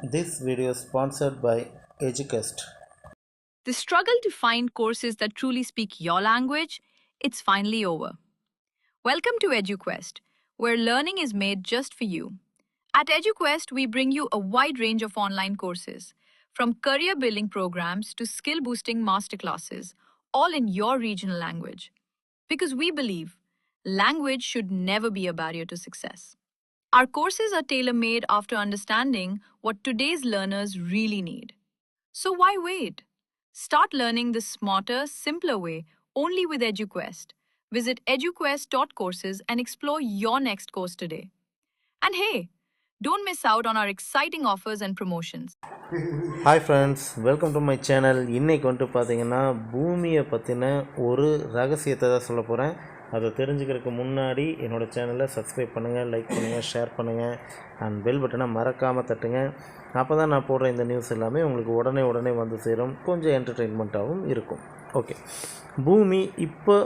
This video is sponsored by Eduquest. The struggle to find courses that truly speak your language, it's finally over. Welcome to EduQuest, where learning is made just for you. At EduQuest, we bring you a wide range of online courses, from career building programs to skill boosting masterclasses, all in your regional language. Because we believe language should never be a barrier to success. Our courses are tailor made after understanding what today's learners really need. So why wait? Start learning the smarter, simpler way only with EduQuest. Visit eduquest.courses and explore your next course today. And hey, don't miss out on our exciting offers and promotions. Hi friends, welcome to my channel. இன்னைக்கு வந்துட்டு பார்த்தீங்கன்னா பூமியை பற்றின ஒரு ரகசியத்தை தான் சொல்ல போகிறேன். அதை தெரிஞ்சுக்கிறதுக்கு முன்னாடி என்னோடய சேனலை சப்ஸ்கிரைப் பண்ணுங்கள், லைக் பண்ணுங்கள், ஷேர் பண்ணுங்கள் அண்ட் பெல் பட்டனை மறக்காமல் தட்டுங்க. அப்போ தான் நான் போடுற இந்த நியூஸ் எல்லாமே உங்களுக்கு உடனே வந்து சேரும், கொஞ்சம் என்டர்டெயின்மெண்ட்டாகவும் இருக்கும். ஓகே, பூமி இப்போ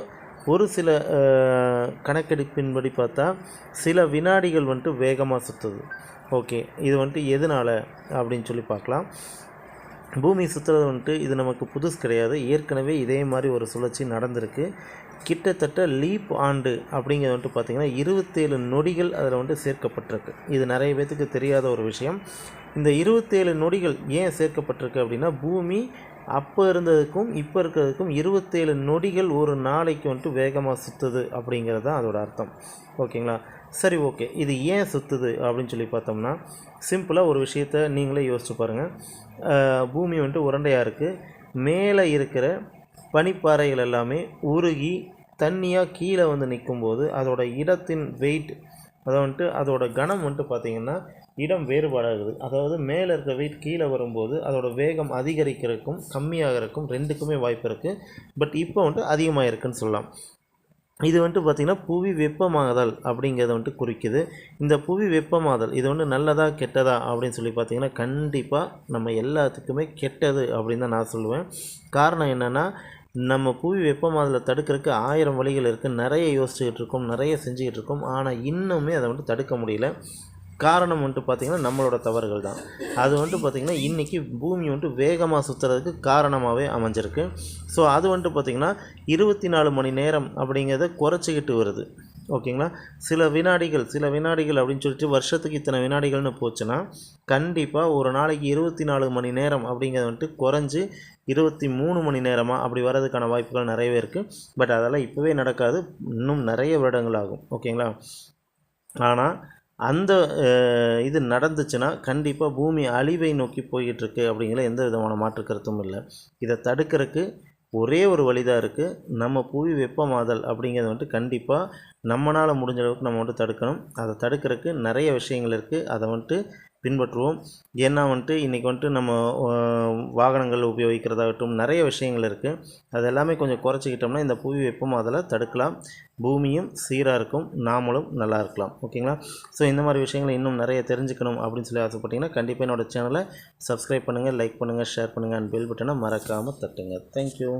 ஒரு சில கணக்கெடுப்பின்படி பார்த்தா சில வினாடிகள் வந்துட்டு வேகமாக சுற்றுது. ஓகே, இது வந்துட்டு எதனால் அப்படின்னு சொல்லி பார்க்கலாம். பூமி சுற்றுறது வந்துட்டு இது நமக்கு புதுசு கிடையாது. ஏற்கனவே இதே மாதிரி ஒரு சுழற்சி நடந்திருக்கு. கிட்டத்தட்ட லீப் ஆண்டு அப்படிங்கிறது வந்துட்டு பார்த்திங்கன்னா 27 நொடிகள் அதில் வந்துட்டு சேர்க்கப்பட்டிருக்கு. இது நிறைய பேர்த்துக்கு தெரியாத ஒரு விஷயம். இந்த 27 நொடிகள் ஏன் சேர்க்கப்பட்டிருக்கு அப்படின்னா, பூமி அப்போ இருந்ததுக்கும் இப்போ இருக்கிறதுக்கும் 27 நொடிகள் ஒரு நாளைக்கு வந்துட்டு வேகமாக சுற்றுது அப்படிங்கிறது தான் அதோட அர்த்தம். ஓகேங்களா? சரி, ஓகே, இது ஏன் சுற்றுது அப்படின்னு சொல்லி பார்த்தோம்னா, சிம்பிளாக ஒரு விஷயத்தை நீங்களே யோசிச்சு பாருங்கள். பூமி வந்துட்டு உருண்டையாக இருக்குது. மேலே இருக்கிற பனிப்பாறைகள் எல்லாமே உருகி தண்ணியாக கீழே வந்து நிற்கும்போது அதோட இடத்தின் வெயிட், அதை வந்துட்டு அதோட கனம் வந்துட்டு பார்த்திங்கன்னா இடம் வேறுபாடாகுது. அதாவது மேலே இருக்க வெயிட் கீழே வரும்போது அதோட வேகம் அதிகரிக்கிறதுக்கும் கம்மியாகிறதுக்கும் ரெண்டுக்குமே வாய்ப்பு இருக்குது. பட் இப்போ வந்துட்டு அதிகமாக இருக்குதுன்னு சொல்லலாம். இது வந்துட்டு பார்த்திங்கன்னா புவி வெப்பமாகுதல் அப்படிங்கிறத வந்துட்டு குறிக்குது. இந்த புவி வெப்பமாதல் இது வந்து நல்லதா கெட்டதா அப்படின்னு சொல்லி பார்த்திங்கன்னா கண்டிப்பாக நம்ம எல்லாத்துக்குமே கெட்டது அப்படின்னு தான் நான் சொல்லுவேன். காரணம் என்னென்னா, நம்ம புவி வெப்பமாதலை தடுக்கிறதுக்கு 1000 வழிகள் இருக்குது. நிறைய யோசிச்சுக்கிட்டு இருக்கோம், நிறைய செஞ்சுக்கிட்டு இருக்கோம். ஆனால் இன்னுமே அதை வந்துட்டு தடுக்க முடியல. காரணம் வந்துட்டு பார்த்திங்கன்னா நம்மளோட தவறுகள் தான். அது வந்துட்டு பார்த்திங்கன்னா இன்றைக்கி பூமி வந்துட்டு வேகமாக சுற்றுறதுக்கு காரணமாகவே அமைஞ்சிருக்கு. ஸோ அது வந்துட்டு பார்த்திங்கன்னா 24 மணி நேரம் அப்படிங்கிறத குறைச்சிக்கிட்டு வருது. ஓகேங்களா? சில வினாடிகள் அப்படின்னு சொல்லிட்டு வருஷத்துக்கு இத்தனை வினாடிகள்னு போச்சுன்னா கண்டிப்பாக ஒரு நாளைக்கு 24 மணி நேரம் அப்படிங்கிறது வந்துட்டு குறைஞ்சி 23 மணி நேரமாக அப்படி வர்றதுக்கான வாய்ப்புகள் நிறையவே இருக்குது. பட் அதெல்லாம் இப்போவே நடக்காது, இன்னும் நிறைய வருடங்கள் ஆகும். ஓகேங்களா? ஆனால் அந்த இது நடந்துச்சுன்னா கண்டிப்பாக பூமி அழிவை நோக்கி போய்கிட்டுருக்கு அப்படிங்கிற எந்த விதமான மாற்று கருத்தும் இல்லை. இதை தடுக்கிறதுக்கு ஒரே ஒரு வழி தான் இருக்குது. நம்ம புவி வெப்பமாதல் அப்படிங்கிறது வந்துட்டு கண்டிப்பாக நம்மளால் முடிஞ்ச அளவுக்கு நம்ம வந்துட்டு தடுக்கணும். அதை தடுக்கிறதுக்கு நிறைய விஷயங்கள் இருக்குது. அதை வந்துட்டு பின்பற்றுவோம். ஏன்னா வந்துட்டு இன்றைக்கி வந்துட்டு நம்ம வாகனங்கள் உபயோகிக்கிறதாகட்டும் நிறைய விஷயங்கள் இருக்குது. அது எல்லாமே கொஞ்சம் குறைச்சிக்கிட்டோம்னா இந்த புவி வெப்பமாதலை தடுக்கலாம். பூமியும் சீராக இருக்கும், நாமளும் நல்லா இருக்கலாம். ஓகேங்களா? ஸோ இந்த மாதிரி விஷயங்களை இன்னும் நிறைய தெரிஞ்சுக்கணும் அப்படின்னு சொல்லி ஆசைப்பட்டீங்கன்னா கண்டிப்பாக என்னோடய சேனலை சப்ஸ்கிரைப் பண்ணுங்கள், லைக் பண்ணுங்கள், ஷேர் பண்ணுங்கள் அண்ட் பெல் பட்டனை மறக்காமல் தட்டுங்க. தேங்க்யூ.